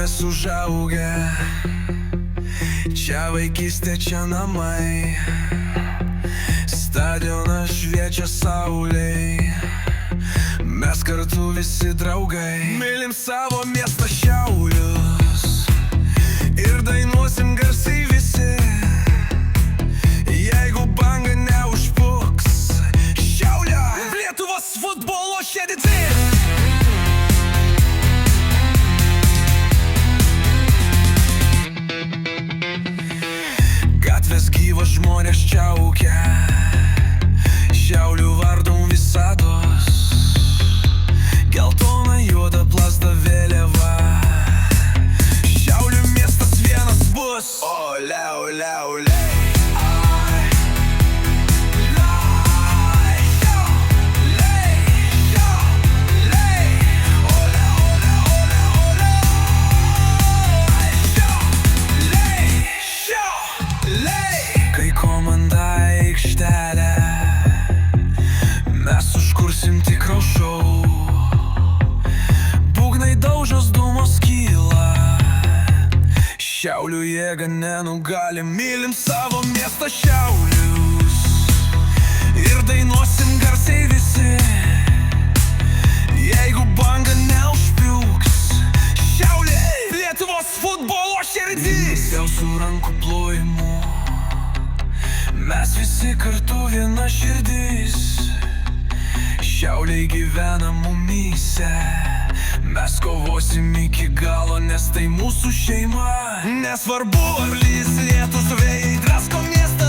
mes užaugę, čia vaikystė, čia namai. Stadionas šviečia saulei, mes kartu visi draugai. Mylim savo miestą Šiaulius ir dainuosim garsiai visi. Jeigu banga neužpuks Šiaulio, Lietuvos futbolo širdis. Gatvės gyvos, žmonės čiaukia, Šiaulių vardom visatos. Geltona, juoda plazda vėliava, Šiaulių miestas vienas bus. Ole, ole, ole. Kai komanda aikštelė, mes užkursim tikrą šou. Būgnai daužos, dūmos kyla, Šiaulių jėga nenugali. Mylim savo miestą Šiaulius ir dainuosim garsiai visi. Jeigu banga neužpiuks Šiaulė, Lietuvos futbolo širdis. Jau su rankų plojimu, mes visi kartu viena širdis. Šiauliai gyvena mumyse, mes kovosim iki galo, nes tai mūsų šeima. Nesvarbu ar lys, lietus, vėjai drasko miestą.